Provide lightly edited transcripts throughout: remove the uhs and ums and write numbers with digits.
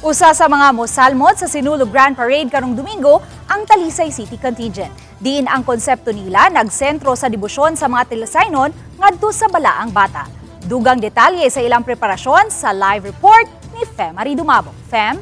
Usa sa mga mosalmot sa Sinulog Grand Parade karong Domingo ang Talisay City Contingent. Diin ang konsepto nila nagsentro sa debosyon sa mga Tilisaynon ngadto sa balaang bata. Dugang detalye sa ilang preparasyon sa live report ni Fem Aridumabong. Fem?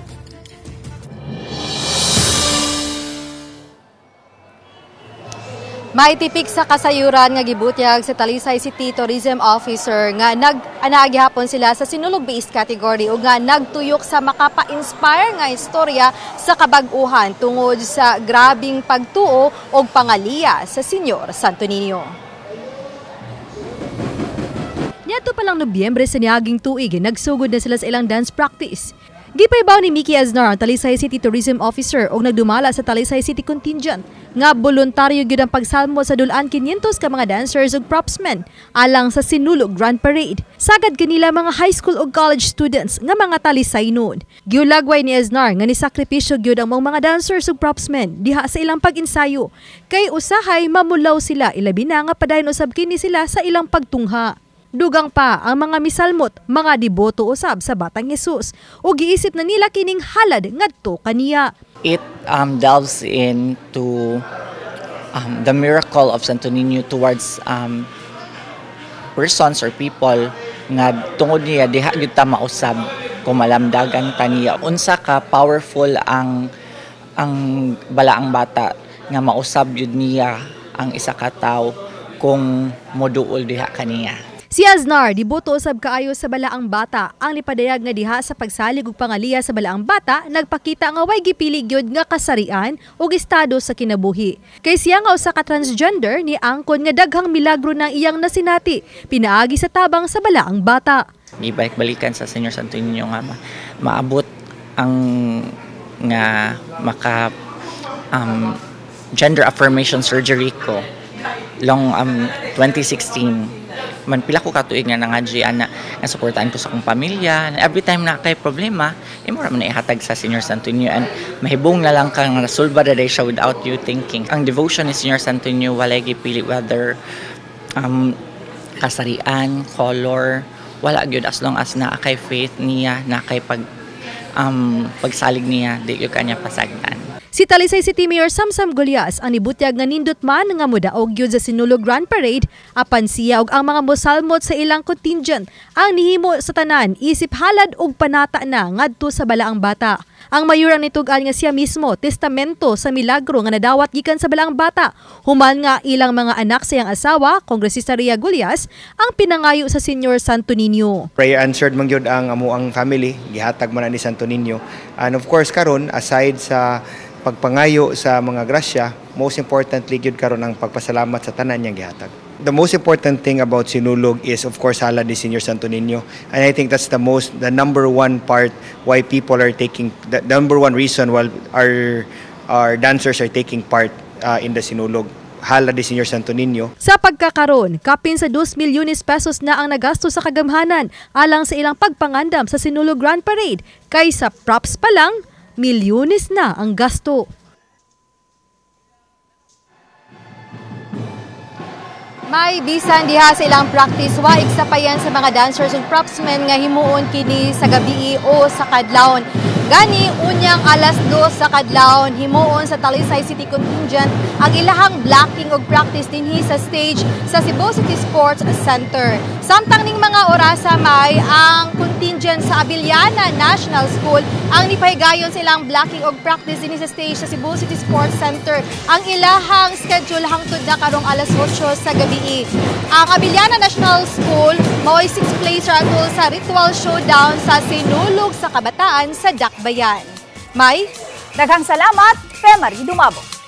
Maitipik sa kasayuran nga gibutyag sa Talisay City Tourism Officer nga nag-anaagihapon sila sa sinulog base category ug nga nagtuyok sa makapa-inspire nga istorya sa kabag-uhan tungod sa grabing pagtuo og pangaliya sa Senyor Santo Niño. Niadto pa lang Nobyembre sa niaging tuig, nagsugod na sila sa ilang dance practice. Gipaybaw ni Mickey Aznar ang Talisay City Tourism Officer og nagdumala sa Talisay City Contingent nga voluntaryo gyud ang pagsalmo sa dulan 500 ka mga dancers ug propsmen alang sa Sinulog Grand Parade. Sagad kanila mga high school ug college students nga mga Talisaynon. Giulagway ni Aznar nga nisakripisyo gyud ang mga dancers ug propsmen diha sa ilang pag-ensayo kay usahay mamulaw sila ilabi na nga padayon usab kini sila sa ilang pagtungha. Dugang pa ang mga misalmot, mga deboto usab sa Batang Jesus o giisip na nila kining halad ngadto kaniya. It delves into the miracle of Santo Niño towards persons or people nga tungod niya diha gyud ta mausab kung malamdagan kaniya. Unsa ka powerful ang balaang bata nga mausab gyud niya ang isa ka tawo kung moduol diha kaniya. Si Aznar, deboto usab kaayo sa balaang bata, ang nipadayag nga diha sa pagsalig ug pangaliya sa balaang bata, nagpakita nga way gipili gyud nga kasarian ug estado sa kinabuhi. Kay siya nga usa ka transgender ni angkon nga daghang milagro ng iyang nasinati, pinaagi sa tabang sa balaang bata. Gibalik-balikan sa Senyor Santo Niño nga maabot ang nga maka gender affirmation surgery ko long 2016. Man pila ko katuig nga nangadjian na suportahan ko sa akong pamilya. Every time na kay problema, imo ra man ihatag sa Senyor Santo Niño and mahibong na lang kang resolve da siya without you thinking. Ang devotion ni Senyor Santo Niño walay gipili whether kasarian, color, wala gyud as long as naa kay faith niya, na kay pagsalig niya, di gyud kanya pasagdan. Si Talisay City Mayor Samsam Golias ang nibutyag nga nindot man nga modaog gyud sa Sinulog Grand Parade apan siya ug ang mga mosalmot sa ilang contingent ang nihimo sa tanan isip halad ug panata na ngadto sa balaang bata. Ang mayor ang nitugan nga siya mismo testamento sa milagro nga nadawat gikan sa balaang bata. Human nga ilang mga anak sa iyang asawa, Kongresista Ria Golias, ang pinangayo sa Senyor Santo Niño. Prayer answered man gyud ang amuang family, gihatag man ni Santo Niño. And of course karon aside sa pagpangayo sa mga grasya, most importantly gyud karon ang pagpasalamat sa tanan niyang gihatag. The most important thing about Sinulog is of course halad ni Senyor Santo Niño, and I think that's the number one part why people are taking, the number one reason why our dancers are taking part in the Sinulog. Halad ni Senyor Santo Niño. Sa pagkakaroon, kapin sa 2 milyones pesos na ang nagasto sa kagamhanan alang sa ilang pagpangandam sa Sinulog Grand Parade, kaysa props pa lang milyones na ang gasto. May bisan diha sa ilang practice waig sapayan sa mga dancers ug propsmen nga himuon kini sa gabi o sa kadlawon. Gani unyang alas 2 sa kadlawon himuon sa Talisay City Contingent ang ilahang blocking ug practice dinhi sa stage sa Cebu City Sports Center. Samtang ning mga orasa may ang contingent sa Abiliana National School ang nipahigayon sa ilang blocking ug practice dinhi sa stage sa Cebu City Sports Center. Ang ilahang schedule hangtod na karong alas 8 sa gabi. Ang Abiliana National School mao'y 6th placer atol sa ritual showdown sa Sinulog sa Kabataan sa Dakbayan. May Daghang salamat, Fem Aridumabong.